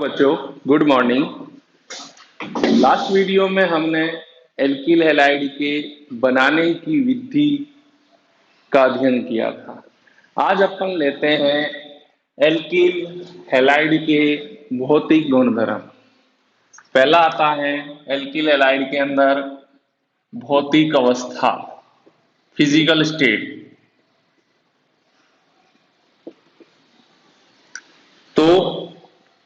बच्चों, good morning. Last video में हमने एल्किल हैलाइड के बनाने की विधि का अध्ययन किया था। आज अपन लेते हैं एल्किल हैलाइड के भौतिक गुणधर्म। पहला आता है एल्किल हैलाइड के अंदर भौतिक अवस्था, फिजिकल स्टेट। तो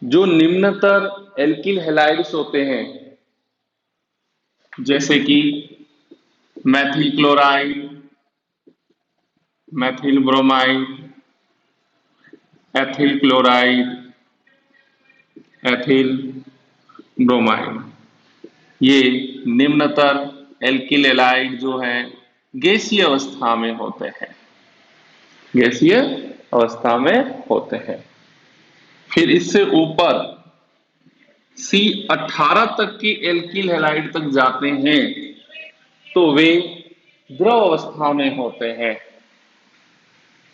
जो निम्नतर एल्किल हैलाइड्स होते हैं जैसे कि Maithil chloride, Maithil bromide, ethyl chloride, ethyl bromide, ये निम्नतर एल्किल हैलाइड जो है गैसीय अवस्था में होते हैं, गैसीय अवस्था में होते हैं। फिर इससे ऊपर C18 तक के एल्किल हैलाइड तक जाते हैं तो वे द्रव अवस्था में होते हैं,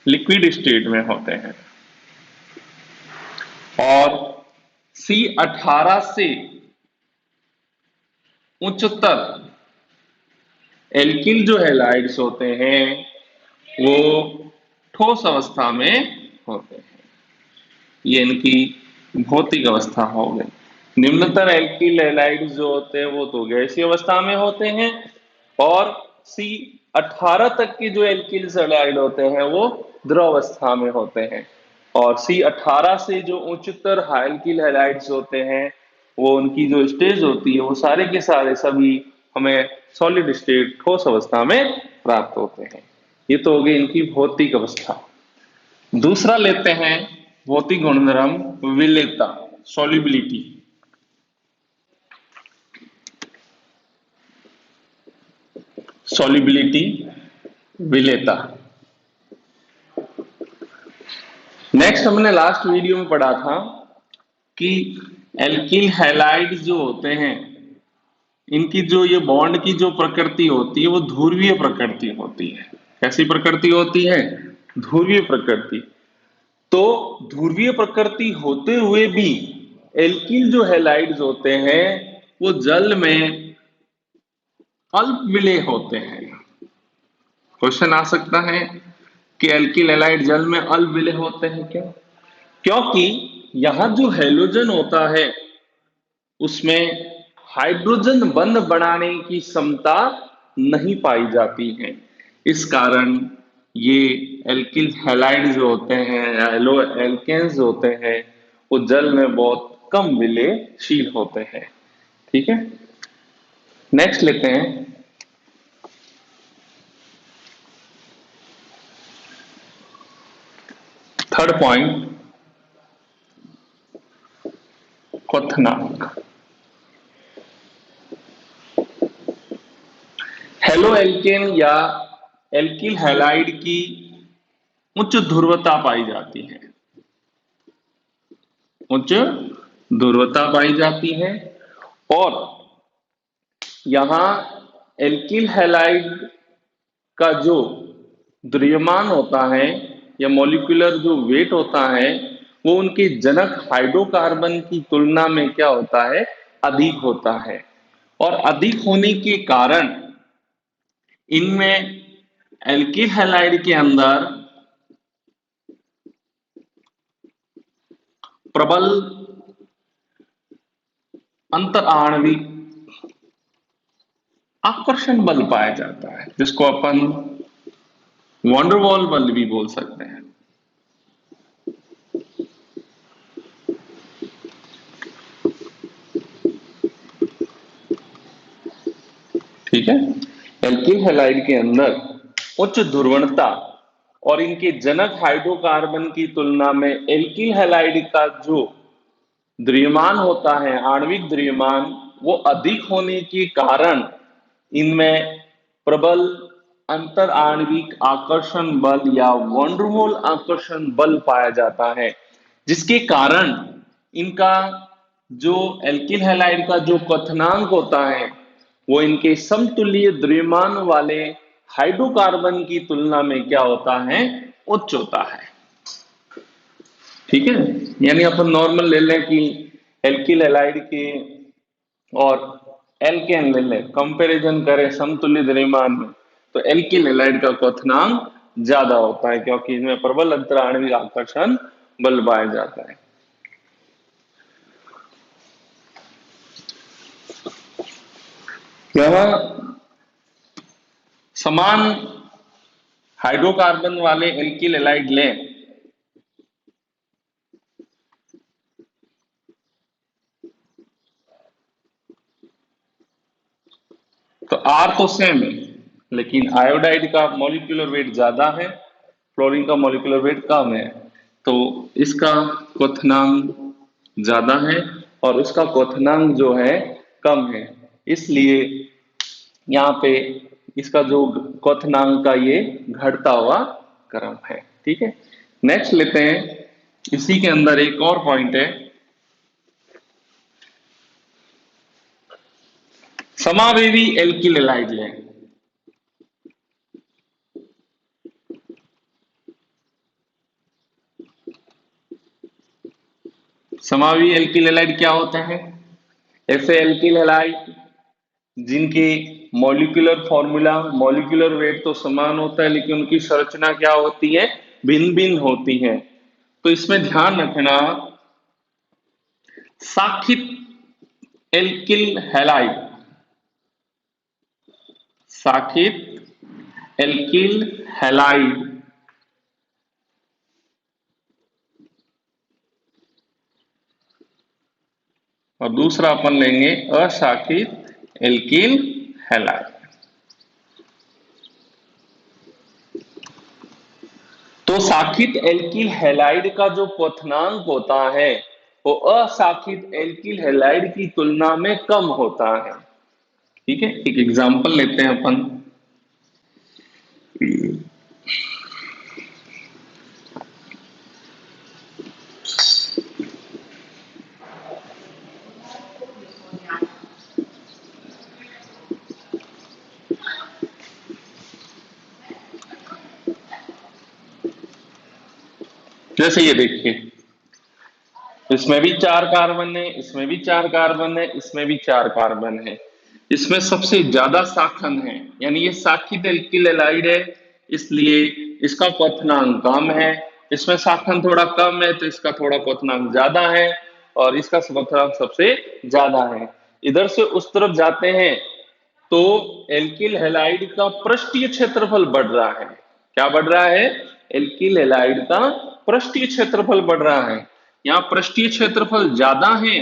लिक्विड स्टेट में होते हैं। और C18 से उच्चतर एल्किल जो हैलाइड्स होते हैं वो ठोस अवस्था में होते हैं। ये इनकी भौतिक अवस्था हो गई। निम्नतर एल्किल हैलाइड्स जो होते हैं वो तो गैसीय अवस्था में होते हैं और C18 तक के जो एल्किल हैलाइड होते हैं वो द्रव अवस्था में होते हैं। और C18 से जो उच्चतर एल्किल हैलाइड्स होते हैं वो उनकी जो स्टेज होती है वो सारे के सारे सभी हमें सॉलिड स्टेट, ठोस अवस्था में प्राप्त होते हैं। ये तो हो गई इनकी भौतिक अवस्था। दूसरा लेते हैं भौतिक गुणधर्म विलेयता, सॉल्युबिलिटी। सॉल्युबिलिटी, विलेयता। नेक्स्ट हमने लास्ट वीडियो में पढ़ा था कि एल्किल हैलाइड जो होते हैं इनकी जो ये बॉन्ड की जो प्रकृति होती है वो ध्रुवीय प्रकृति होती है। कैसी प्रकृति होती है? ध्रुवीय प्रकृति। तो ध्रुवीय प्रकृति होते हुए भी एल्किल जो हैलाइड्स होते हैं वो जल में अल्प विलेय होते हैं। क्वेश्चन आ सकता है कि एल्किल हैलाइड जल में अल्प विलेय होते हैं क्यों? क्योंकि यहां जो हैलोजन होता है उसमें हाइड्रोजन बंध बनाने की क्षमता नहीं पाई जाती है। इस कारण ये एल्किल हैलाइड जो होते हैं या एल्केन्स होते हैं वो जल में बहुत कम विलेयशील होते हैं। ठीक है, नेक्स्ट लेते हैं थर्ड पॉइंट, क्वथनांक। हेलो एल्केन या एल्किल हैलाइड की उच्च ध्रुवता पाई जाती है, उच्च ध्रुवता पाई जाती है। और यहां एल्किल हैलाइड का जो द्रव्यमान होता है या मॉलिक्यूलर जो वेट होता है वो उनके जनक हाइड्रोकार्बन की तुलना में क्या होता है? अधिक होता है। और अधिक होने के कारण इनमें एल्किल हैलाइड के अंदर प्रबल अंतर आणविक आकर्षण बल पाया जाता है, जिसको अपन वॉन्डरवॉल बल भी बोल सकते हैं। ठीक है, एल्किल हैलाइड के अंदर उच्च ध्रुवणता और इनके जनक हाइड्रोकार्बन की तुलना में एल्किल हैलाइड का जो द्रव्यमान होता है, आणविक द्रव्यमान, वो अधिक होने के कारण इनमें प्रबल अंतर आणविक आकर्षण बल या वॉन्डरवॉल आकर्षण बल पाया जाता है, जिसके कारण इनका जो एल्किल हैलाइड का जो क्वथनांक होता है वो इनके समतुल्य द्रव्यमान वाले हाइड्रोकार्बन की तुलना में क्या होता है? उच्च होता है। ठीक है, यानी अपन नॉर्मल ले लें कि एल्किल हैलाइड के और एल्केन ले लें, कंपैरिजन करें समतुल्य द्रव्यमान में, तो एल्किल हैलाइड का क्वथनांक ज्यादा होता है क्योंकि इसमें प्रबल अंतराण्विक आकर्षण बल पाया जाता है। यह समान हाइड्रोकार्बन वाले एल्किल हैलाइड लें तो आर तो सेम है, लेकिन आयोडाइड का मॉलिक्यूलर वेट ज्यादा है, फ्लोरीन का मॉलिक्यूलर वेट कम है, तो इसका क्वथनांक ज्यादा है और उसका क्वथनांक जो है कम है, इसलिए यहाँ पे इसका जो क्वथनांक का ये घटता हुआ क्रम है। ठीक है, नेक्स्ट लेते हैं। इसी के अंदर एक और पॉइंट है, समावेवी एल्किल हैलाइड लें। समावेवी एल्किल हैलाइड क्या होते हैं? ऐसे एल्किल हैलाइड जिनके मॉलिक्यूलर फॉर्मूला, मॉलिक्यूलर वेट तो समान होता है, लेकिन उनकी संरचना क्या होती है? भिन्न भिन्न होती है। तो इसमें ध्यान रखना, साखित एल्किल हैलाइड, साखित एल्किल हैलाइड और दूसरा अपन लेंगे अशाखित एल्किल हैलाइड। तो साखित एल्किल हैलाइड का जो क्वथनांक होता है वो अशाखित एल्किल हैलाइड की तुलना में कम होता है। ठीक है, एक एग्जांपल लेते हैं अपन। जैसे ये देखिए, इसमें भी 4 कार्बन है, इसमें भी 4 कार्बन है, इसमें भी 4 कार्बन है, इसमें सबसे ज्यादा शाखन है, यानी ये साखित एल्किल हैलाइड है, इसलिए इसका क्वथनांक कम है। इसमें शाखन थोड़ा कम है तो इसका थोड़ा क्वथनांक ज्यादा है, और इसका क्वथनांक सबसे ज्यादा है। इधर से उस तरफ जाते हैं तो एल्किल हैलाइड का पृष्ठीय क्षेत्रफल बढ़ रहा है। क्या बढ़ रहा है? एल्किल हैलाइड का पृष्ठीय क्षेत्रफल बढ़ रहा है। यहाँ पृष्ठीय क्षेत्रफल ज्यादा है,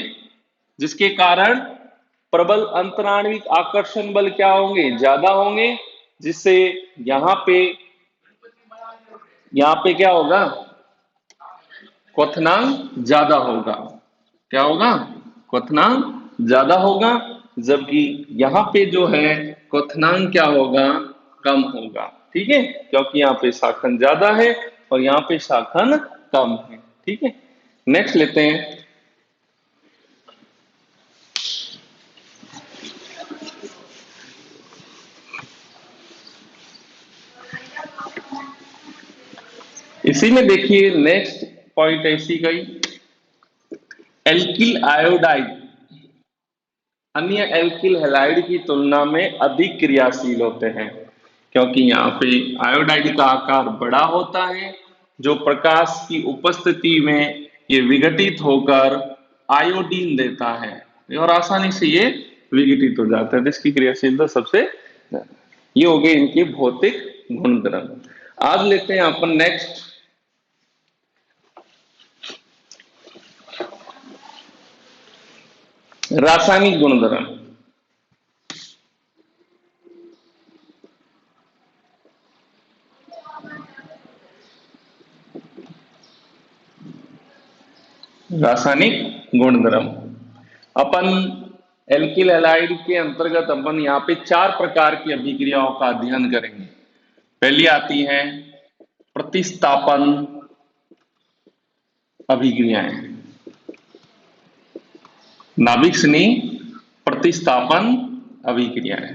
जिसके कारण प्रबल अंतराण्विक आकर्षण बल क्या होंगे? ज्यादा होंगे, जिससे यहाँ पे क्या होगा? क्वथनांक ज्यादा होगा। क्या होगा? क्वथनांक ज्यादा होगा, जबकि यहाँ पे जो है क्वथनांक क्या होगा? कम होगा। ठीक है, क्योंकि यहाँ पे शाखन ज्यादा है और यहाँ पे शाखन कम है। ठीक है, नेक्स्ट लेते हैं। इसी में देखिए नेक्स्ट पॉइंट ऐसी गई, एल्किल आयोडाइड अन्य एल्किल हैलाइड की तुलना में अधिक क्रियाशील होते हैं, क्योंकि यहाँ पे आयोडाइड का आकार बड़ा होता है, जो प्रकाश की उपस्थिति में ये विघटित होकर आयोडीन देता है और आसानी से ये विघटित हो जाता है, जिसकी क्रियाशीलता सबसे ज्यादा। ये हो गए इनके भौतिक गुणधर्म। आज लेते हैं अपन नेक्स्ट, रासायनिक गुणधर्म। रासायनिक गुणधर्म अपन एल्किल हैलाइड के अंतर्गत अपन यहाँ पे 4 प्रकार की अभिक्रियाओं का अध्ययन करेंगे। पहली आती है प्रतिस्थापन अभिक्रियाएं, नाभिक स्नेही प्रतिस्थापन अभिक्रियाएं,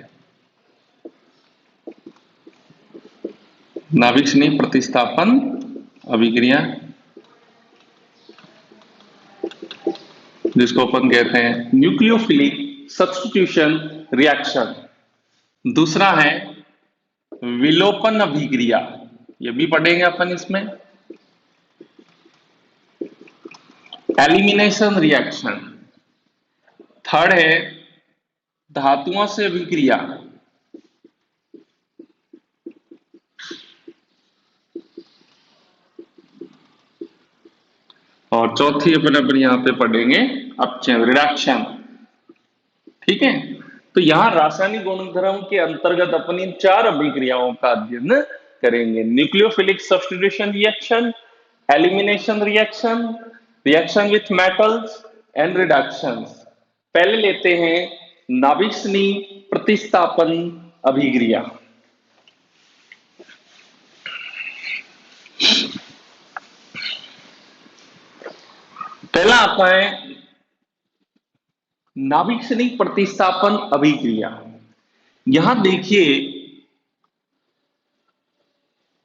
नाभिक स्नेही प्रतिस्थापन अभिक्रिया, जिसको अपन कहते हैं न्यूक्लियोफिलिक सब्स्टिट्यूशन रिएक्शन। दूसरा है विलोपन अभिक्रिया, ये भी पढ़ेंगे अपन इसमें। Elimination reaction. थर्ड है धातुओं से अभिक्रिया। और चौथी अपन यहां पे पढ़ेंगे अपचयन रिडक्शन। ठीक है, तो यहां रासायनिक गुणधर्म के अंतर्गत अपन इन चार अभिक्रियाओं का अध्ययन करेंगे। Nucleophilic substitution reaction, elimination reaction, reaction with metals and reductions. पहले लेते हैं नाभिक प्रतिस्थापन अभिक्रिया। पहला आता है नाभिक प्रतिस्थापन अभिक्रिया। यहां देखिए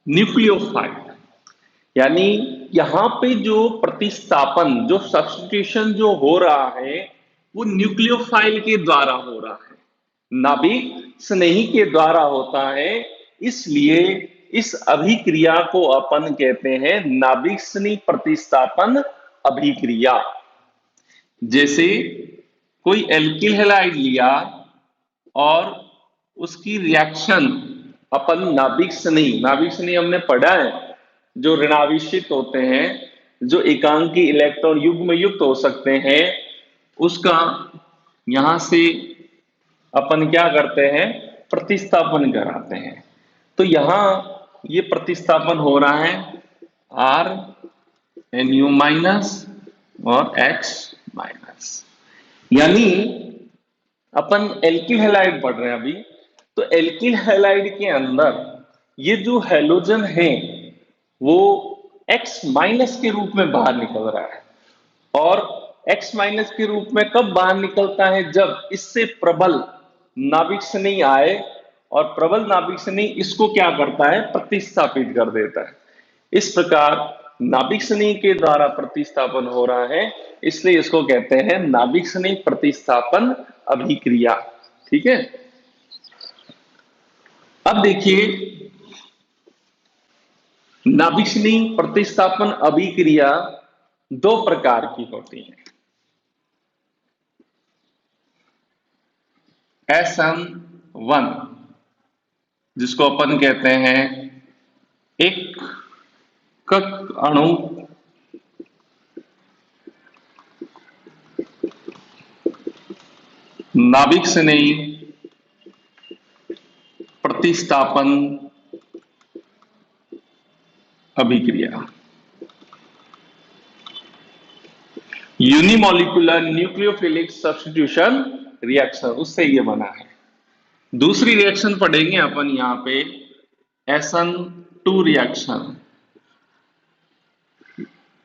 न्यूक्लियोफाइल, यानी यहां पे जो प्रतिस्थापन, जो सब्स्टिट्यूशन जो हो रहा है वो न्यूक्लियोफाइल के द्वारा हो रहा है, नाभिक स्नेही के द्वारा होता है। इसलिए इस अभिक्रिया को अपन कहते हैं नाभिक स्नेही प्रतिस्थापन अभिक्रिया। जैसे कोई एल्किल हैलाइड लिया और उसकी रिएक्शन अपन नाभिक स्नेही हमने पढ़ा है, जो ऋणावेशित होते हैं, जो एकांकी इलेक्ट्रॉन युग्म युक्त हो सकते हैं, उसका यहां से अपन क्या करते हैं, प्रतिस्थापन कराते हैं। तो यहां ये प्रतिस्थापन हो रहा है R Nu माइनस और X माइनस। यानी अपन एल्किल हैलाइड पढ़ रहे हैं अभी, तो एल्किल हैलाइड के अंदर ये जो हैलोजन है वो X माइनस के रूप में बाहर निकल रहा है। और X माइनस के रूप में कब बाहर निकलता है, जब इससे प्रबल नाभिक स्नेही आए, और प्रबल नाभिक स्नेही इसको क्या करता है, प्रतिस्थापित कर देता है। इस प्रकार नाभिक स्नेही के द्वारा प्रतिस्थापन हो रहा है, इसलिए इसको कहते हैं नाभिक स्नेही प्रतिस्थापन अभिक्रिया। ठीक है, अब देखिए नाभिक स्नेही प्रतिस्थापन अभिक्रिया दो प्रकार की होती है। SN1, जिसको अपन कहते हैं एक कक अणु नाभिक स्नेही प्रतिस्थापन अभिक्रिया। यूनिमोलिकुलर न्यूक्लियोफिलिक सब्स्टिट्यूशन रिएक्शन, उससे ये बना है। दूसरी रिएक्शन पढ़ेंगे अपन यहां पे SN2 रिएक्शन।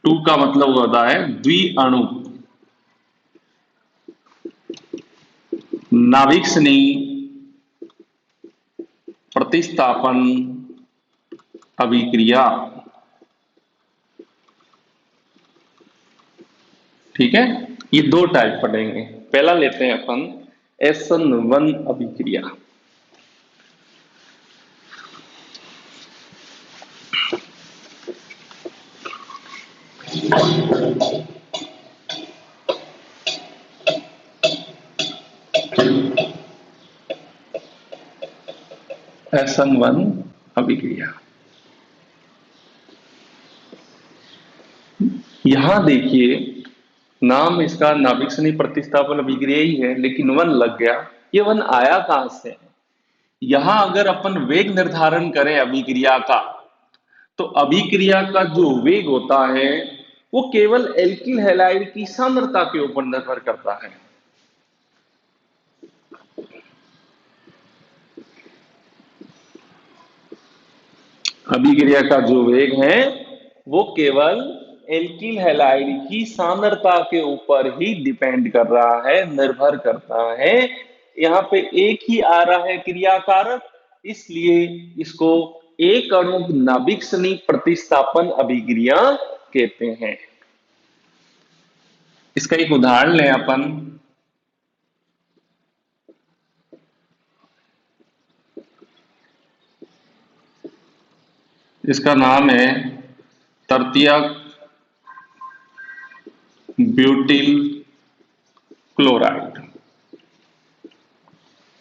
2 का मतलब होता है द्विअणु नाभिक स्नेही प्रतिस्थापन अभिक्रिया। ठीक है, ये दो टाइप पढ़ेंगे। पहला लेते हैं अपन SN1 अभिक्रिया। SN1 अभिक्रिया, यहां देखिए नाम इसका नाभिक स्नेही प्रतिस्थापन अभिक्रिया ही है, लेकिन वन लग गया। ये वन आया कहां से? यहां अगर अपन वेग निर्धारण करें अभिक्रिया का, तो अभिक्रिया का जो वेग होता है वो केवल एल्किल हैलाइड की सांद्रता के ऊपर निर्भर करता है। अभिक्रिया का जो वेग है वो केवल एल्किल हैलाइड की सांद्रता के ऊपर ही डिपेंड कर रहा है, निर्भर करता है। यहाँ पे एक ही आ रहा है क्रियाकारक, इसलिए इसको एक अणु नाभिक स्नेही प्रतिस्थापन अभिक्रिया कहते हैं। इसका एक उदाहरण लें अपन। इसका नाम है तृतीयक butyl chloride,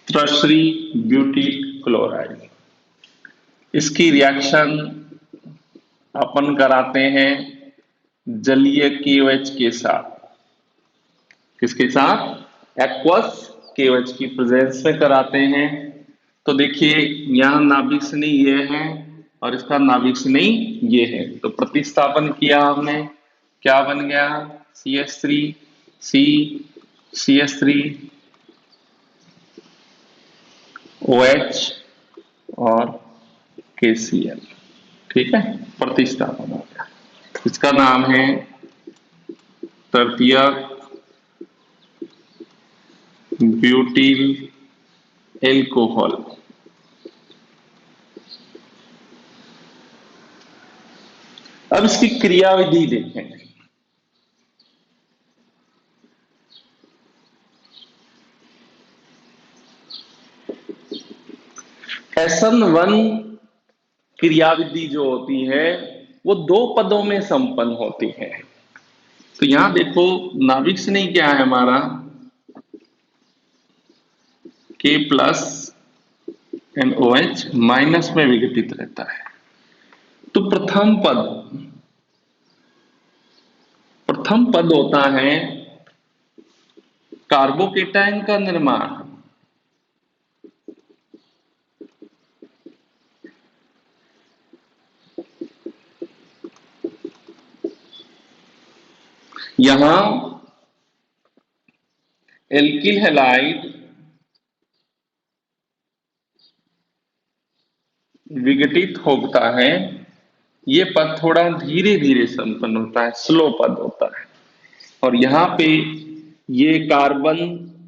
tertiary butyl chloride. इसकी रिएक्शन अपन कराते हैं जलीय KOH के साथ। किसके साथ? एक्वस KOH की प्रेजेंस में कराते हैं। तो देखिए यहां नाभिक स्नेही ये है और इसका नाभिक स्नेही ये है, तो प्रतिस्थापन किया हमने, क्या बन गया? CH3 C CH3 OH और KCl। ठीक है, प्रतिस्थापन हो गया। इसका नाम है तृतीयक ब्यूटिल एल्कोहल। अब इसकी क्रियाविधि देखें। SN1 क्रियाविधि जो होती है वो दो पदों में संपन्न होती है। तो यहां देखो नाभिक स्नेही क्या है हमारा? K प्लस NOH माइनस में विघटित रहता है। तो प्रथम पद होता है कार्बोकेटायन का निर्माण। यहां एल्किल हैलाइड विघटित होता है, ये पद थोड़ा धीरे धीरे संपन्न होता है, स्लो पद होता है। और यहाँ पे ये कार्बन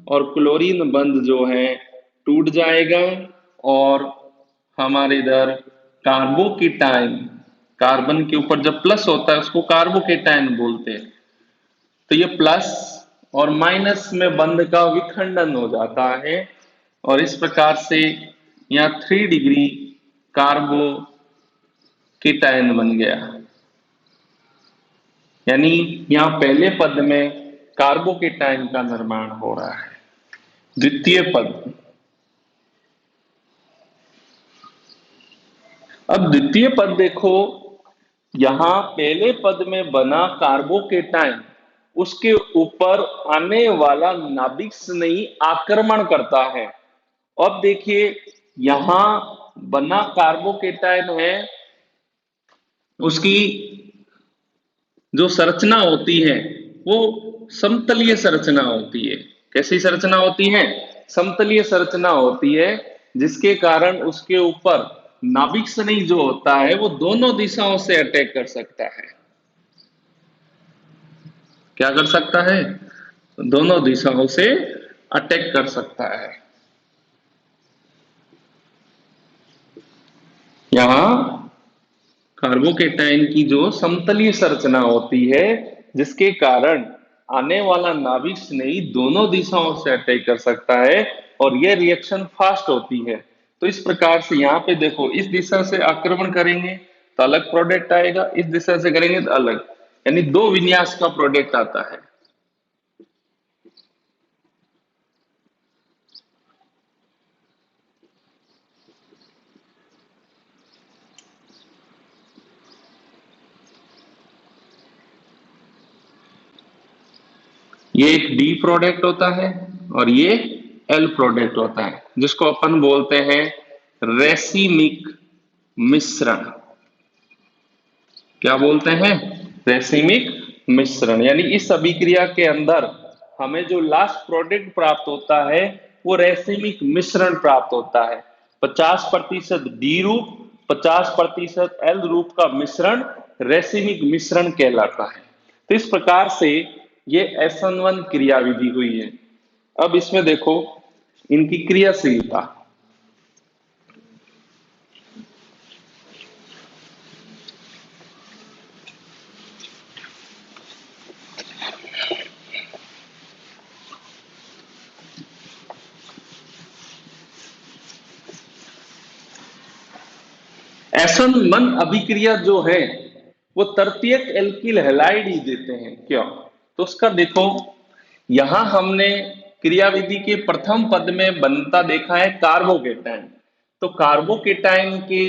और क्लोरीन बंध जो है टूट जाएगा और हमारे इधर कार्बोकेटायन, कार्बन के ऊपर जब प्लस होता है उसको कार्बोकेटायन बोलते हैं। तो ये प्लस और माइनस में बंध का विखंडन हो जाता है और इस प्रकार से यहाँ 3 डिग्री कार्बोकेटायन बन गया। यानी यहाँ पहले पद में कार्बोकेटायन का निर्माण हो रहा है। द्वितीय पद, अब द्वितीय पद देखो, यहां पहले पद में बना कार्बोकेटायन उसके ऊपर आने वाला नाभिक स्नेही आक्रमण करता है। अब देखिए यहां बना कार्बोकेटायन है उसकी जो संरचना होती है वो समतलीय संरचना होती है। कैसी संरचना होती है? समतलीय संरचना होती है, जिसके कारण उसके ऊपर नाभिक स्नेही जो होता है वो दोनों दिशाओं से अटैक कर सकता है। क्या कर सकता है? दोनों दिशाओं से अटैक कर सकता है। यहां कार्बोकेटायन की जो समतलीय संरचना होती है जिसके कारण आने वाला नाभिक स्नेही दोनों दिशाओं से अटैक कर सकता है और यह रिएक्शन फास्ट होती है। तो इस प्रकार से यहाँ पे देखो, इस दिशा से आक्रमण करेंगे तो अलग प्रोडक्ट आएगा, इस दिशा से करेंगे तो अलग, यानी दो विन्यास का प्रोडक्ट आता है। ये एक डी प्रोडक्ट होता है और ये एल प्रोडक्ट होता है, जिसको अपन बोलते हैं रेसिमिक मिश्रण। क्या बोलते हैं? रेसिमिक मिश्रण। यानी इस अभिक्रिया के अंदर हमें जो लास्ट प्रोडक्ट प्राप्त होता है वो रेसिमिक मिश्रण प्राप्त होता है। 50% डी रूप 50% एल रूप का मिश्रण रेसिमिक मिश्रण कहलाता है। तो इस प्रकार से ये SN1 क्रियाविधि हुई है। अब इसमें देखो इनकी क्रियाशीलता। SN1 अभिक्रिया जो है वो तृतीयक एल्किल हैलाइड ही देते हैं। क्यों? तो उसका देखो, यहां हमने क्रियाविधि के प्रथम पद में बनता देखा है कार्बोकेटाइन। तो कार्बोकेटाइन के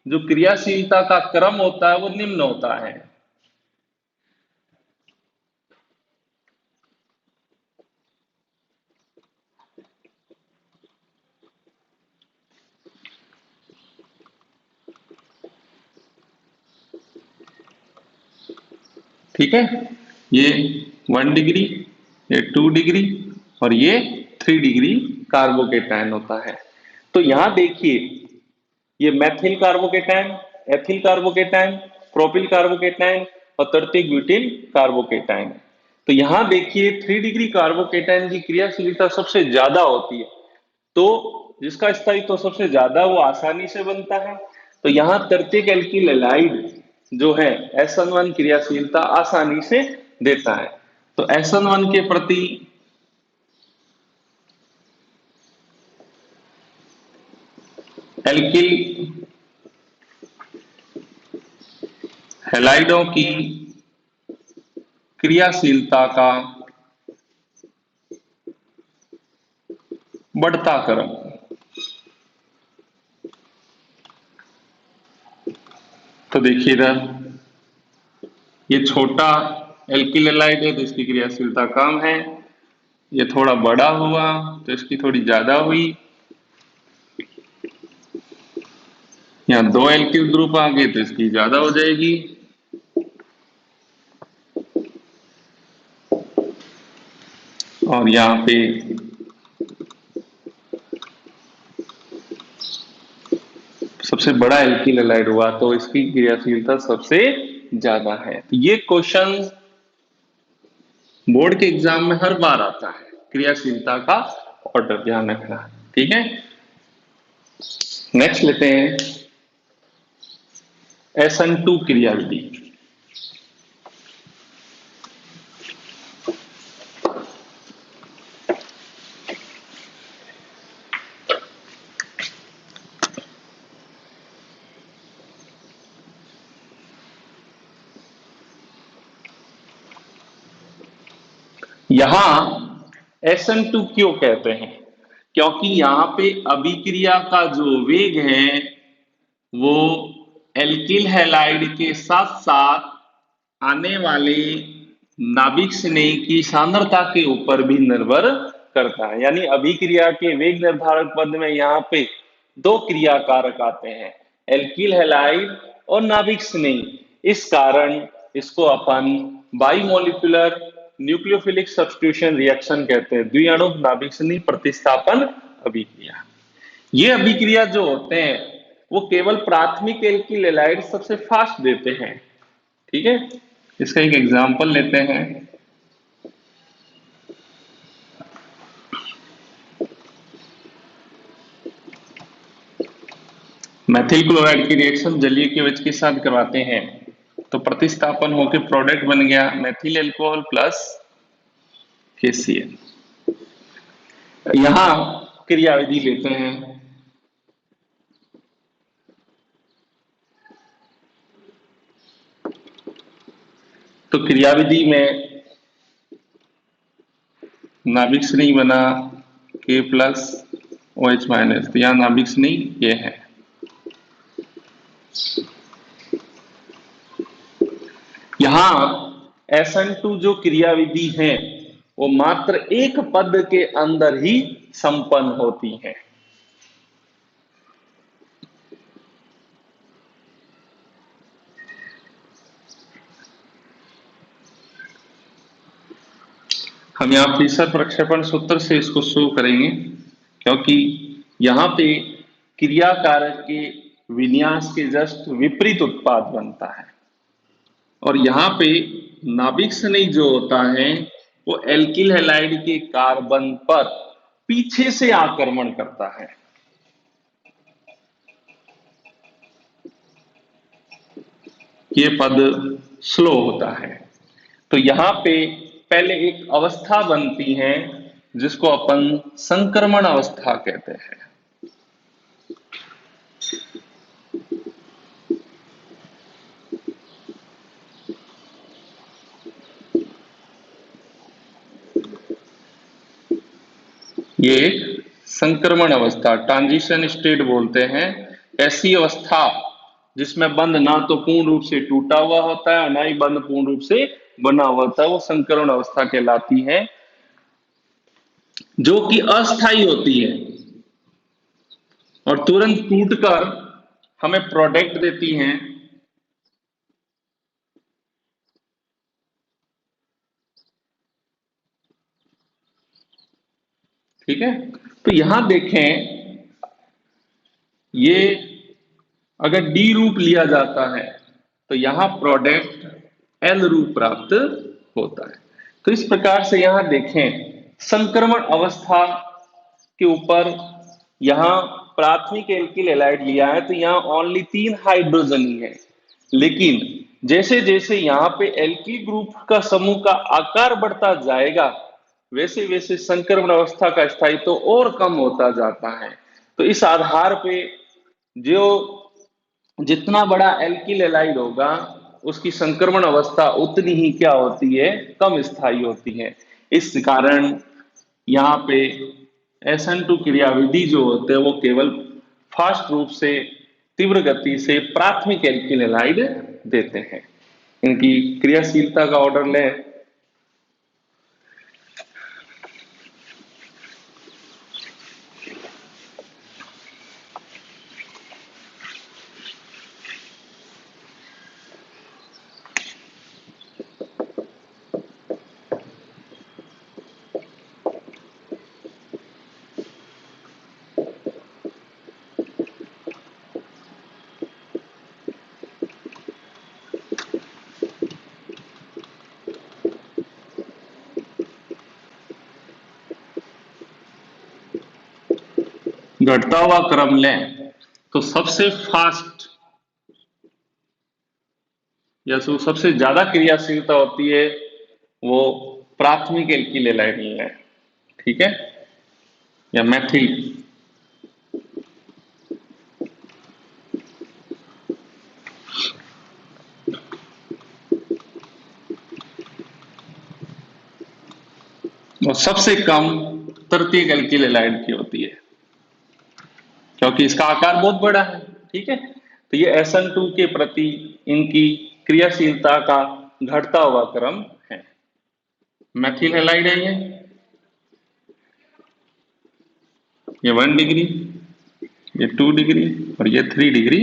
जो क्रियाशीलता का क्रम होता है वो निम्न होता है। ठीक है, ये 1 डिग्री, ये 2 डिग्री और ये 3 डिग्री कार्बोकेटाइन होता है। तो यहां देखिए, ये Maithil carbocation, ethyl carbocation, propyl carbocation और तृतीयक ब्यूटिल कार्बोकेटाइन। तो यहां देखिए 3 डिग्री कार्बोकेटाइन की क्रियाशीलता सबसे ज्यादा होती है, तो जिसका स्थायित्व सबसे ज्यादा वो आसानी से बनता है। तो यहां तृतीयक एल्किल हैलाइड जो है SN1 क्रियाशीलता आसानी से देता है। तो SN1 के प्रति एल्किल हैलाइडों की क्रियाशीलता का बढ़ता क्रम। तो देखिए इधर ये छोटा एल्किल हैलाइड है तो इसकी क्रियाशीलता कम है, ये थोड़ा बड़ा हुआ तो इसकी थोड़ी ज्यादा हुई। यहाँ 2 एल्किल ग्रुप आ गए तो इसकी ज्यादा हो जाएगी। और यहाँ पे सबसे बड़ा एल्किल हैलाइड हुआ तो इसकी क्रियाशीलता सबसे ज्यादा है। तो ये क्वेश्चन बोर्ड के एग्जाम में हर बार आता है, क्रियाशीलता का ऑर्डर ध्यान रखना। ठीक है, नेक्स्ट लेते हैं SN2 क्रियाविधि। यहां SN2 क्यों कहते हैं? क्योंकि यहां पे अभिक्रिया का जो वेग है वो एल्किल हैलाइड के साथ साथ आने वाले नाभिक स्नेही की सांद्रता के ऊपर भी निर्भर करता है। यानी अभिक्रिया के वेग निर्धारक पद में यहाँ पे 2 क्रिया कारक आते हैं, एल्किल हैलाइड और नाभिक स्नेही। इस कारण इसको अपन बाइमोलिकुलर न्यूक्लियोफिलिक सब्स्टिट्यूशन रिएक्शन कहते हैं, द्विअणु नाभिक स्नेही प्रतिस्थापन अभिक्रिया। ये अभिक्रिया जो होते हैं वो केवल प्राथमिक एल्किल हैलाइड सबसे फास्ट देते हैं। ठीक है, इसका एक एग्जांपल लेते हैं। मैथिल क्लोराइड की रिएक्शन जलीय KOH के साथ करवाते हैं तो प्रतिस्थापन होकर प्रोडक्ट बन गया मैथिल अल्कोहल प्लस KCl। यहां क्रियाविधि लेते हैं। तो क्रियाविधि में नाभिक स्नेही बना K प्लस OH माइनस, तो यहां नाभिक स्नेही ये है। यहां SN2 जो क्रियाविधि है वो मात्र एक पद के अंदर ही संपन्न होती है। हम यहाँ फ्रीसर प्रक्षेपण सूत्र से इसको शो करेंगे, क्योंकि यहाँ पे क्रिया कारक के विन्यास के जस्ट विपरीत उत्पाद बनता है। और यहाँ पे नाभिक स्नेही जो होता है वो एल्किल हैलाइड के कार्बन पर पीछे से आक्रमण करता है। ये पद स्लो होता है। तो यहाँ पे पहले एक अवस्था बनती है जिसको अपन संक्रमण अवस्था कहते हैं। ये एक संक्रमण अवस्था, ट्रांजिशन स्टेट बोलते हैं, ऐसी अवस्था जिसमें बंध ना तो पूर्ण रूप से टूटा हुआ होता है और ना ही बंध पूर्ण रूप से बना हुआ होता है, वो संक्रमण अवस्था कहलाती है, जो कि अस्थायी होती है और तुरंत टूटकर हमें प्रोडक्ट देती हैं। ठीक है, तो यहां देखें, ये अगर डी रूप लिया जाता है तो यहां प्रोडक्ट एल रूप प्राप्त होता है। तो इस प्रकार से यहां देखें, संक्रमण अवस्था के ऊपर यहां प्राथमिक एल्किल हैलाइड लिया है तो यहां ओनली 3 हाइड्रोजन ही है, लेकिन जैसे जैसे यहां पे एल्किल ग्रुप का समूह का आकार बढ़ता जाएगा, वैसे वैसे संक्रमण अवस्था का स्थायित्व तो और कम होता जाता है। तो इस आधार पे जो जितना बड़ा एल्किल हैलाइड होगा, उसकी संक्रमण अवस्था उतनी ही क्या होती है, कम स्थायी होती है। इस कारण यहाँ पे SN2 क्रियाविधि जो होते हैं वो केवल फास्ट रूप से, तीव्र गति से प्राथमिक एल्किल हैलाइड देते हैं। इनकी क्रियाशीलता का ऑर्डर लें। घटता हुआ क्रम लें तो सबसे फास्ट या सबसे ज्यादा क्रियाशीलता होती है वो प्राथमिक एल्किल हैलाइड है। ठीक है, या मैथिल। और सबसे कम तृतीयक एल्किल हैलाइड की होती है, क्योंकि इसका आकार बहुत बड़ा है। ठीक है, तो ये SN2 के प्रति इनकी क्रियाशीलता का घटता हुआ क्रम है। मैथिल हैलाइड है ये 1 डिग्री, ये 2 डिग्री और ये 3 डिग्री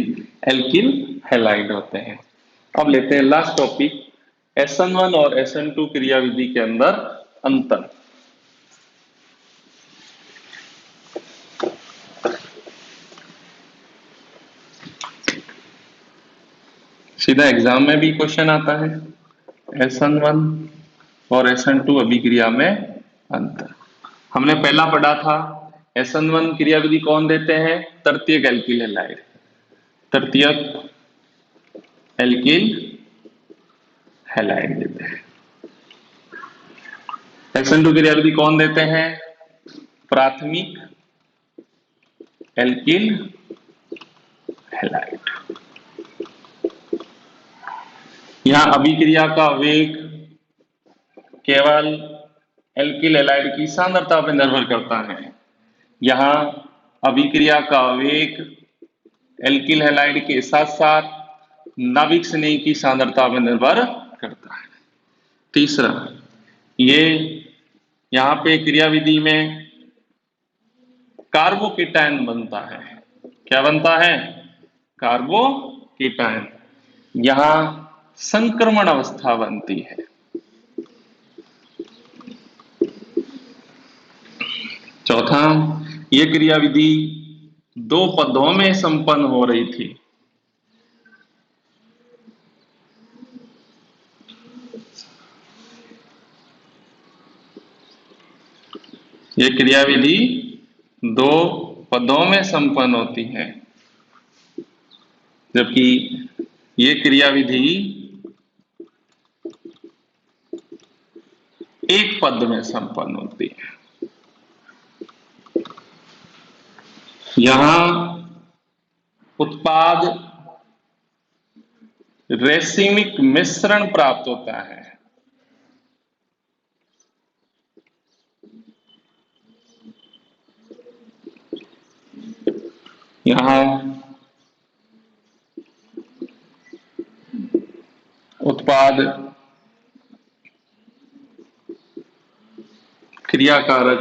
एल्किल हैलाइड होते हैं। अब लेते हैं लास्ट टॉपिक, SN1 और SN2 क्रियाविधि के अंदर अंतर। सीधा एग्जाम में भी क्वेश्चन आता है, SN1 और SN2 अभिक्रिया में अंतर। हमने पहला पढ़ा था, SN1 क्रियाविधि कौन देते हैं, तृतीयक एल्किल हैलाइड, तृतीयक एल्किल हैलाइड देते हैं। SN2 क्रियाविधि कौन देते हैं, प्राथमिक एल्किल हैलाइड। यहां अभिक्रिया का वेग केवल एल्किल हैलाइड की सांद्रता पर निर्भर करता है। यहां अभिक्रिया का वेग एल्किल हैलाइड के साथ साथ नाभिक स्नेही की सांद्रता पर निर्भर करता है। तीसरा, ये यहां पे क्रियाविधि में कार्बोकेटायन बनता है। क्या बनता है, कार्बोकेटायन। यहां संक्रमण अवस्था बनती है। चौथा, ये क्रियाविधि 2 पदों में संपन्न हो रही थी। ये क्रियाविधि 2 पदों में संपन्न होती है, जबकि ये क्रियाविधि 1 पद में संपन्न होती है। यहां उत्पाद रेसिमिक मिश्रण प्राप्त होता है। यहाँ उत्पाद क्रिया कारक